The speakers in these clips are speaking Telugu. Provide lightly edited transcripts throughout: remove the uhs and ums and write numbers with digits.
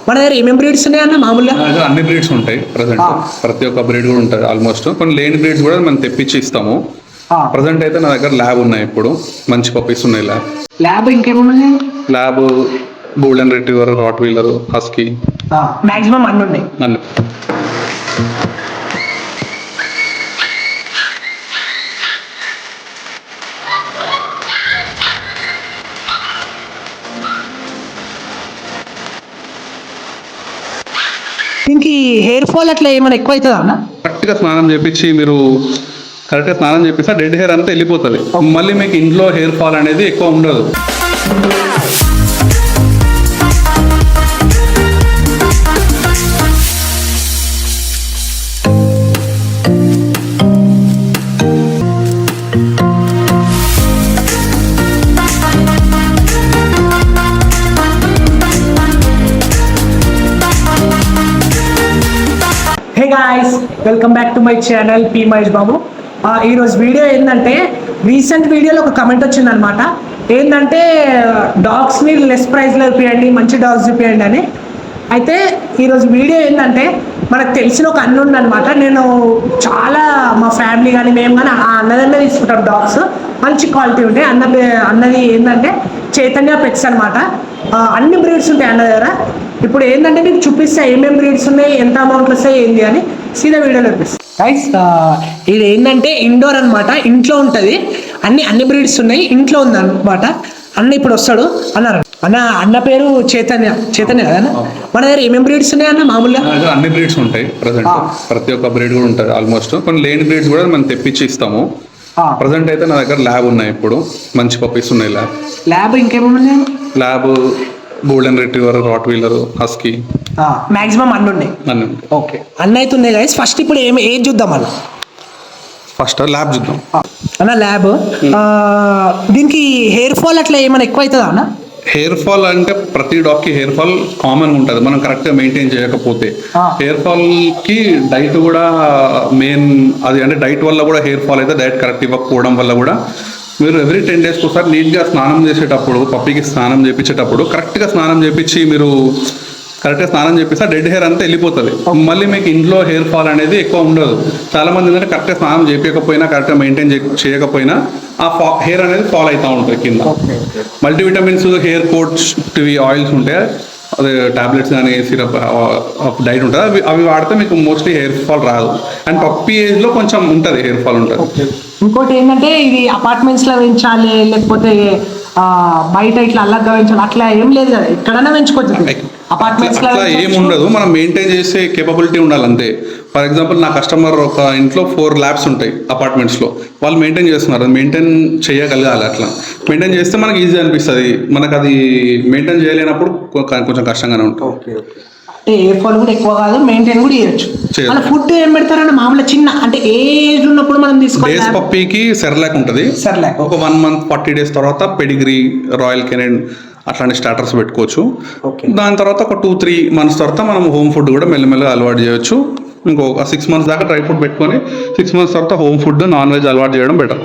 మన దగ్గర ఏమేమి బ్రీడ్స్ ఉన్నాయన్న మామూలుగా? అన్ని బ్రీడ్స్ ఉంటాయి ప్రజెంట్. ప్రతి ఒక్క బ్రీడ్ కూడా ఉంటుంది ఆల్మోస్ట్. కొన్ని లేని బ్రీడ్స్ కూడా మనం తెప్పించి ఇస్తాము. ప్రజెంట్ అయితే నా దగ్గర ల్యాబ్ ఉన్నాయి. ఇప్పుడు మంచి పప్పీస్ ఉన్నాయి. ల్యాబ్ ఇంకేమున్నాయి? Lab, golden retriever, rottweiler, husky, maximum అన్ని ఉన్నాయి. అన్ని. దీనికి హెయిర్ ఫాల్ అట్లా ఏమైనా ఎక్కువ అవుతుందా అన్న? కరెక్ట్గా స్నానం చేపించి మీరు కరెక్ట్గా స్నానం చేపిస్తే డెడ్ హెయిర్ అంతా వెళ్ళిపోతుంది. మళ్ళీ మీకు ఇంట్లో హెయిర్ ఫాల్ అనేది ఎక్కువ ఉండదు. Hey guys, welcome back to my channel P Mahesh Babu. ఈరోజు వీడియో ఏంటంటే, రీసెంట్ వీడియోలో ఒక కమెంట్ వచ్చిందనమాట. ఏంటంటే డాగ్స్ని లెస్ ప్రైస్లో చూపించండి, మంచి డాగ్స్ చూపించండి అని. అయితే ఈరోజు వీడియో ఏంటంటే, మనకు తెలిసిన ఒక అన్న ఉందన్నమాట. నేను చాలా మా ఫ్యామిలీ కానీ మేము కానీ ఆ అన్నదన్నే తీసుకుంటాం. డాగ్స్ మంచి క్వాలిటీ ఉంటాయి. అన్నది ఏంటంటే చైతన్య పెట్స్ అనమాట. అన్ని బ్రీడ్స్ ఉంటాయి అన్న దగ్గర. ఇప్పుడు ఏంటంటే మీకు చూపిస్తా ఏమేమి బ్రీడ్స్ ఉన్నాయి, ఎంత అమౌంట్ వస్తాయి ఏంది అని సీదా వీడియోలో చూపిస్తాను. గైస్, ఇది ఏంటంటే ఇండోర్ అనమాట. ఇంట్లో ఉంటుంది. అన్ని బ్రీడ్స్ ఉన్నాయి. ఇంట్లో ఉంది అనమాట. అన్న ఇప్పుడు వస్తాడు అన్నారు. అన్న పేరు చైతన్య కదా. మన దగ్గర ఏమేమి బ్రీడ్స్ ఉన్నాయి అన్న మామూలుగా? అన్ని బ్రీడ్స్ ఉంటాయి ప్రజెంట్. ప్రతి ఒక్క బ్రీడ్ కూడా ఉంటుంది ఆల్మోస్ట్. కొన్ని లేని బ్రీడ్స్ కూడా మనం తెప్పించి ఇస్తాము. ప్రజెంట్ అయితే నా దగ్గర ల్యాబ్ ఉన్నాయి. ఇప్పుడు మంచి పప్పీస్ ఉన్నాయి. ల్యాబ్ ఇంకేమున్నాయి? Lab, golden retriever, rottweiler, husky, maximum అన్ని ఉన్నాయి. ఓకే, అన్ని అయితే ఉన్నాయి గైస్. ఫస్ట్ ఇప్పుడు ఏం చూద్దాం అన్న? ఫస్ట్ ల్యాబ్ చూద్దాం అన్న. ల్యాబ్ దీనికి హెయిర్ ఫాల్ అట్లా ఏమైనా ఎక్కువ అవుతుందా అన్న? హెయిర్ ఫాల్ అంటే ప్రతి డాగ్ కి హెయిర్ ఫాల్ కామన్ ఉంటుంది. మనం కరెక్ట్ గా మెయింటైన్ చేయకపోతే హెయిర్ ఫాల్ కి డైట్ కూడా మెయిన్. అది అంటే డైట్ వల్ల కూడా హెయిర్ ఫాల్ అయితే, డైట్ కరెక్ట్ ఇవ్వకపోవడం వల్ల కూడా. మీరు ఎవ్రీ 10 days ఒకసారి నీట్గా స్నానం చేసేటప్పుడు, పప్పీకి స్నానం చేయించేటప్పుడు కరెక్ట్గా స్నానం చేయించి మీరు కరెక్ట్గా స్నానం చేపిస్తే డెడ్ హెయిర్ అంతా వెళ్ళిపోతుంది. మళ్ళీ మీకు ఇంట్లో హెయిర్ ఫాల్ అనేది ఎక్కువ ఉండదు. చాలా మంది ఏంటంటే కరెక్ట్గా స్నానం చేయకపోయినా, కరెక్ట్గా మెయింటైన్ చేయకపోయినా ఆ హెయిర్ అనేది ఫాల్ అవుతూ ఉంటుంది కింద. మల్టీవిటమిన్స్, హెయిర్ కోట్స్, ఆయిల్స్ ఉంటాయి. అదే టాబ్లెట్స్ కానీ సిరప్ డైట్ ఉంటుంది. అవి వాడితే మీకు మోస్ట్లీ హెయిర్ ఫాల్ రాదు. అండ్ పప్పీ ఏజ్లో కొంచెం ఉంటుంది హెయిర్ ఫాల్ ఉంటుంది. ఇంకోటి ఏంటంటే ఇది అపార్ట్మెంట్స్లో పెంచాలి, లేకపోతే బయట ఇట్లా అల్లగా పెంచాలి అట్లా ఏం లేదు కదా, ఎక్కడైనా పెంచుకోవచ్చు. అపార్ట్మెంట్స్లో అట్లా ఏం ఉండదు. మనం మెయింటైన్ చేసే కేపబిలిటీ ఉండాలి అంతే. ఫర్ ఎగ్జాంపుల్, నా కస్టమర్ ఒక ఇంట్లో 4 labs ఉంటాయి అపార్ట్మెంట్స్లో. వాళ్ళు మెయింటైన్ చేస్తున్నారు. అది మెయింటైన్ చేయగలగాలి. అట్లా మెయింటైన్ చేస్తే మనకి ఈజీ అనిపిస్తుంది. మనకు అది మెయింటైన్ చేయలేనప్పుడు కొంచెం కష్టంగానే ఉంటుంది. హెయిర్ ఫాల్ కూడా ఎక్కువ కాదు, మెయింటైన్ కూడా చేయొచ్చు. మన ఫుడ్ ఏం పెడతారన్న మామూలుగా చిన్న అంటే ఏజ్ ఉన్నప్పుడు మనం తీసుకోవాలి. డేస్ పప్పీకి సెర్లాక్ ఉంటుంది. ఒక 1 month 40 days తర్వాత పెడిగ్రీ, రాయల్ కెనెన్ అట్లాంటి స్టార్టర్స్ పెట్టుకోవచ్చు. దాని తర్వాత ఒక 2-3 months తర్వాత మనం హోమ్ ఫుడ్ కూడా మెల్లమెల్లగా అలవాటు చేయొచ్చు. ఇంకొక 6 months దాకా డ్రై ఫుడ్ పెట్టుకొని 6 months తర్వాత హోమ్ ఫుడ్, నాన్ వెజ్ అలవాటు చేయడం బెటర్.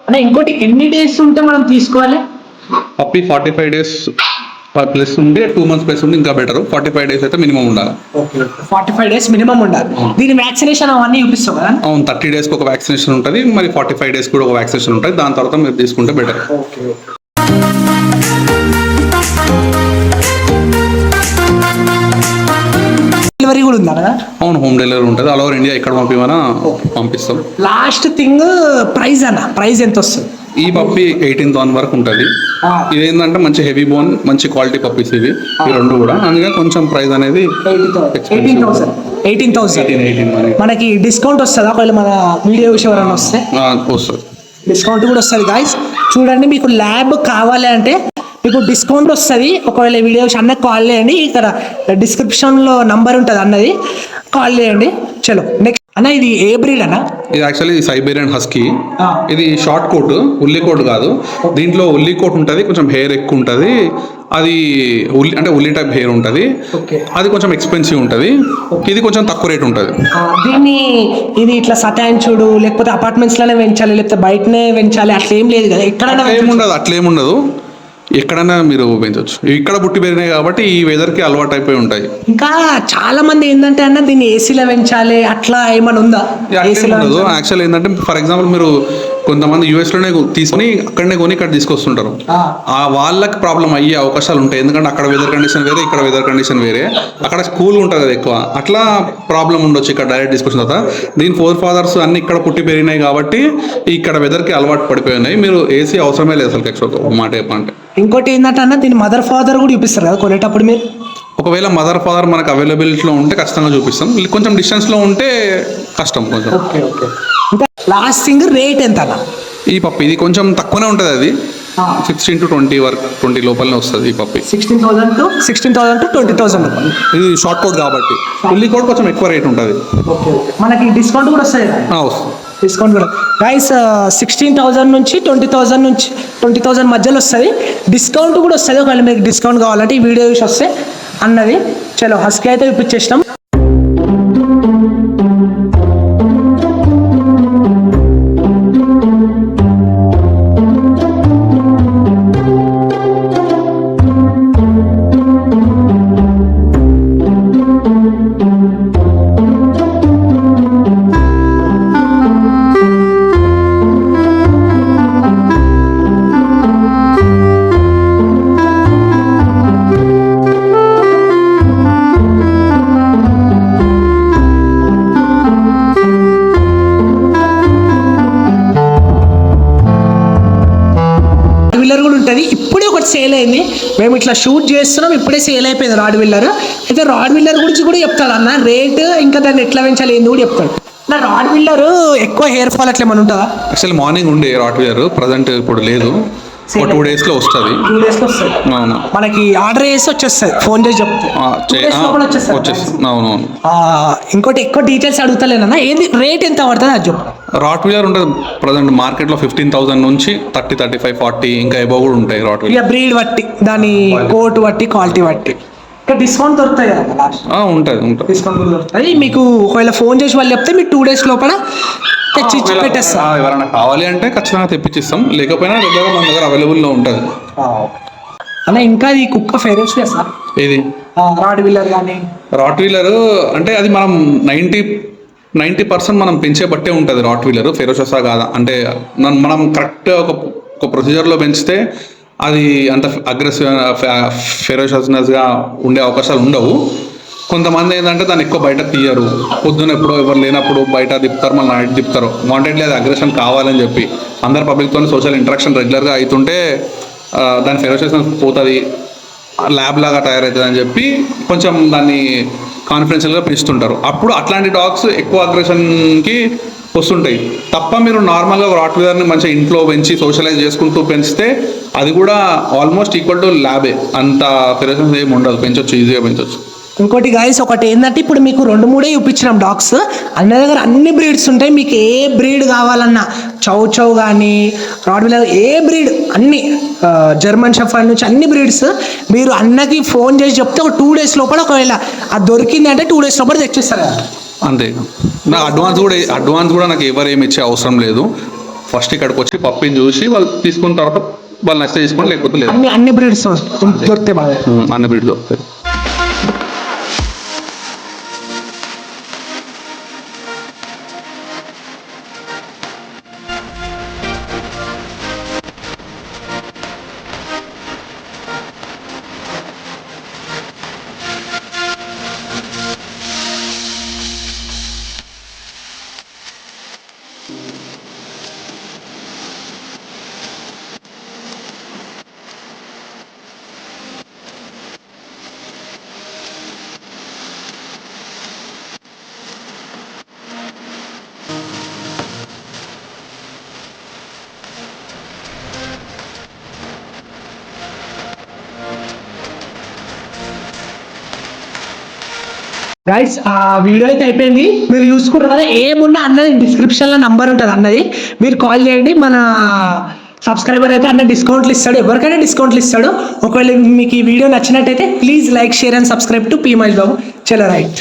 అంటే ఇంకోటి ఎన్ని డేస్ ఉంటే మనం తీసుకోవాలి? పప్పీ 45 days ప్లస్ ఉండి 2 months ప్లస్ ఉండి ఇంకా బెటర్. 45 days అయితే మినిమం ఉండాలి. 45 days మినిమం ఉండాలి. దీని వ్యాక్సినేషన్ అవన్నీ చూపిస్తాం కదా? అవును, 30 days ఒక వ్యాక్సినేషన్ ఉంటుంది. మరి 45 days కూడా ఒక వ్యాక్సినేషన్ ఉంటుంది. దాని తర్వాత మీరు తీసుకుంటే బెటర్. డెలివరీ కూడా ఉందా? అవును, హోమ్ డెలివరీ ఉంటుంది. ఆల్ ఓవర్ ఇండియా ఎక్కడ పంపిమన్నా పంపిస్తాం. లాస్ట్ థింగ్ ప్రైస్ అన్న, ప్రైస్ ఎంత వస్తుంది? ఈ పప్పి 18,000 వరకు ఉంటుంది. ఇదేంటంటే మంచి హెవీ బోన్, మంచి క్వాలిటీ పప్పీస్ ఇవి. ఈ రెండు కూడా. అందుకని కొంచెం ప్రైస్ అనేది 18,000. మనకి డిస్కౌంట్ వస్తుందా ఒకవేళ మన వీడియో ఎవరైనా వస్తే? వస్తుంది, డిస్కౌంట్ కూడా వస్తుంది. గాయస్ చూడండి, మీకు ల్యాబ్ కావాలి అంటే మీకు డిస్కౌంట్ వస్తుంది. ఒకవేళ వీడియో అన్నకి కాల్ చేయండి. ఇక్కడ డిస్క్రిప్షన్లో నంబర్ ఉంటుంది అన్నది, కాల్ చేయండి. చలో నెక్స్ట్ అన్న, ఇది ఏ బ్రీడ్ అన్న? ఇది యాక్చువల్లీ సైబేరియన్ హస్కీ. ఇది షార్ట్ కోట్, ఉల్లి కోట్ కాదు. దీంట్లో ఉల్లి కోట్ ఉంటుంది, కొంచెం హెయిర్ ఎక్కువ ఉంటుంది. అది ఉల్లి టైప్ హెయిర్ ఉంటుంది. ఓకే. అది కొంచెం ఎక్స్పెన్సివ్ ఉంటుంది. ఇది కొంచెం తక్కువ రేట్ ఉంటుంది. దీన్ని ఇది ఇట్లా సతాయించుడు లేకపోతే అపార్ట్మెంట్స్ లోనే పెంచాలి లేకపోతే బయటనే పెంచాలి అట్లా ఏం లేదు కదా, ఎక్కడైనా అట్లేముండదు. ఎక్కడైనా మీరు పెంచవచ్చు. ఇక్కడ పుట్టి పెరిగినాయి కాబట్టి ఈ వెదర్కి అలవాటు అయిపోయి ఉంటాయి. ఇంకా చాలా మంది ఏంటంటే అన్న దీన్ని ఏసీలో పెంచాలి అట్లా ఏమైనా ఉందా? ఉండదు. యాక్చువల్ ఏంటంటే ఫర్ ఎగ్జాంపుల్ మీరు కొంతమంది యూఎస్లోనే తీసుకొని అక్కడనే కొని ఇక్కడ తీసుకొస్తుంటారు. ఆ వాళ్ళకి ప్రాబ్లం అయ్యే అవకాశాలు ఉంటాయి. ఎందుకంటే అక్కడ వెదర్ కండిషన్ వేరే, ఇక్కడ వెదర్ కండిషన్ వేరే. అక్కడ కూల్ ఉంటుంది కదా ఎక్కువ, అట్లా ప్రాబ్లం ఉండొచ్చు. ఇక్కడ డైరెక్ట్ తీసుకొచ్చిన తర్వాత దీని ఫోర్ ఫాదర్స్ అన్ని ఇక్కడ పుట్టి పెరిగినాయి కాబట్టి ఇక్కడ వెదర్కి అలవాటు పడిపోయి ఉన్నాయి. మీరు ఏసీ అవసరమే లేదు అసలు. ఒక మాట చెప్పంటే ఇంకోటి ఏంటంటే అన్న దీని మదర్ ఫాదర్ కూడా చూపిస్తారు కదా కొనేటప్పుడు మీరు. ఒకవేళ మదర్ ఫాదర్ మనకు అవైలబిలిటీలో ఉంటే ఖచ్చితంగా చూపిస్తాం. కొంచెం డిస్టెన్స్లో ఉంటే కష్టం కొంచెం. Okay okay. ఇంకా లాస్ట్ థింగ్ రేట్ ఎంత అన్న ఈ పప్పి? ఇది కొంచెం తక్కువనే ఉంటుంది. అది 16 to 20 వరకు, 20 లోపలనే వస్తుంది ఈ పప్పి. 16,000 to 20,000. ఇది షార్ట్ కోట్ కాబట్టి ఫుల్లీ కోట్ కొంచెం ఎక్కువ రేట్ ఉంటుంది. మనకి డిస్కౌంట్ కూడా వస్తుంది. వస్తుంది డిస్కౌంట్ కూడా గైస్. 16,000 నుంచి 20,000 మధ్యలో వస్తుంది. డిస్కౌంట్ కూడా వస్తుంది ఒకవేళ మీకు డిస్కౌంట్ కావాలంటే ఈ వీడియో చూసి వస్తే అన్నది. చలో హస్కీ అయితే చూపించేసినాం. వీలర్ కూడా ఉంటుంది. ఇప్పుడే ఒకటి సేల్ అయింది, మేము ఇట్లా షూట్ చేస్తున్నాం, ఇప్పుడే సేల్ అయిపోయింది రాడ్ వీలర్. అయితే రాడ్ వీలర్ గురించి కూడా చెప్తాడు అన్న, రేట్ ఇంకా దాన్ని ఎట్లా పెంచాలి ఏంది కూడా చెప్తాడు. నా రాడ్ వీలర్ ఎక్కువ హెయిర్ ఫాల్ అట్లా ఏమైనా ఉంటుందా? యాక్చువల్ మార్నింగ్ ఉండే రాడ్ వీలర్ ప్రజెంట్ ఇప్పుడు లేదు. 2 days లో వస్తుంది. 2 days లో వస్తుంది. అవును. మనకి ఆర్డర్ చేసి వచ్చేస్తుంది, ఫోన్ చేసి చెప్తే వచ్చేస్తుంది. అవునవును. ఇంకోటి ఎక్కువ డీటెయిల్స్ అడుగుతలేనన్నా, ఏది రేట్ ఎంత పడుతుంది అది చెప్పు. రాట్ వీలర్ ఉంటుంది ప్రజెంట్ మార్కెట్లో 15,000 నుంచి 30, 35, 40 ఇంకా ఎబో కూడా ఉంటాయి రాట్ వీలర్. ఇక బ్రీడ్ బట్టి, దాని కోట్ బట్టి, క్వాలిటీ బట్టి ఇంకా డిస్కౌంట్ దొరుకుతాయి కదా లాస్ట్. ఉంటుంది డిస్కౌంట్ కూడా దొరుకుతుంది. మీకు ఒకవేళ ఫోన్ చేసి వాళ్ళు చెప్తే మీరు 2 days లోపల తెచ్చి పెట్టేస్తాం. ఎవరైనా కావాలి అంటే ఖచ్చితంగా తెప్పించిస్తాం, లేకపోయినా రెగ్యులర్గా మన దగ్గర అవైలబుల్లో ఉంటుంది. అలా ఇంకా ఈ కుక్క ఫేవరెట్స్ చేస్తా ఇది రాడ్ వీలర్ కానీ. రాట్ వీలర్ అంటే అది మనం 90% మనం పెంచే బట్టే ఉంటుంది. రాట్ వీలర్ ఫెరోషసా కాదా అంటే మనం కరెక్ట్ ఒక ప్రొసీజర్లో పెంచితే అది అంత అగ్రెసివ్ ఫెరోషస్నెస్గా ఉండే అవకాశాలు ఉండవు. కొంతమంది ఏంటంటే దాన్ని ఎక్కువ బయట తీయరు, పొద్దున ఎప్పుడో ఎవరు లేనప్పుడు బయట తిప్పుతారు, మళ్ళీ నైట్ తిప్పుతారు. వాంటెడ్లీ అది అగ్రెషన్ కావాలని చెప్పి అందరు పబ్లిక్తో సోషల్ ఇంటరాక్షన్ రెగ్యులర్గా అవుతుంటే దాని ఫెరోషస్నెస్ పోతుంది, ల్యాబ్ లాగా తయారవుతుంది అని చెప్పి కొంచెం దాన్ని కాన్ఫిడెన్షియల్గా పెంచుతుంటారు. అప్పుడు అట్లాంటి డాగ్స్ ఎక్కువ అగ్రెషన్కి వస్తుంటాయి తప్ప మీరు నార్మల్గా రాట్ వీలర్ని మంచిగా ఇంట్లో పెంచి సోషలైజ్ చేసుకుంటూ పెంచితే అది కూడా ఆల్మోస్ట్ ఈక్వల్ టు ల్యాబే. అంత ఫెరోషన్స్ ఏమి ఉండదు, పెంచవచ్చు, ఈజీగా పెంచవచ్చు. ఇంకోటి గాయస్ ఒకటి ఏంటంటే ఇప్పుడు మీకు 2-3 చూపించినాం డాగ్స్. అన్న దగ్గర అన్ని బ్రీడ్స్ ఉంటాయి. మీకు ఏ బ్రీడ్ కావాలన్నా చౌ కానీ రాడ్ వీలర్ ఏ బ్రీడ్ అన్ని జర్మన్ షెఫర్డ్ నుంచి అన్ని బ్రీడ్స్ మీరు అన్నకి ఫోన్ చేసి చెప్తే ఒక 2 days లోపల ఒకవేళ అది దొరికింది అంటే 2 days లోపల తెచ్చిస్తారు కదా. అంతే. నాకు అడ్వాన్స్ కూడా నాకు ఎవరు ఏమి ఇచ్చే అవసరం లేదు. ఫస్ట్ ఇక్కడికి వచ్చి పప్పిని చూసి వాళ్ళు తీసుకున్న తర్వాత వాళ్ళు నచ్చితే తీసుకోండి, లేకపోతే లేదు. అన్ని బ్రీడ్స్ దొరుకుతాయి బాగా, అన్ని బ్రీడ్స్ దొరుకుతాయి. గైస్ ఆ వీడియో అయితే అయిపోయింది. మీరు చూసుకుంటారు కదా, ఏమున్నా అన్నది డిస్క్రిప్షన్లో నంబర్ ఉంటుంది అన్నది, మీరు కాల్ చేయండి. మన సబ్స్క్రైబర్ అయితే అన్న డిస్కౌంట్లు ఇస్తాడు, ఎవరికైనా డిస్కౌంట్లు ఇస్తాడు. ఒకవేళ మీకు ఈ వీడియో నచ్చినట్టయితే please like, share and subscribe to P Mahesh Babu. చలో రైట్.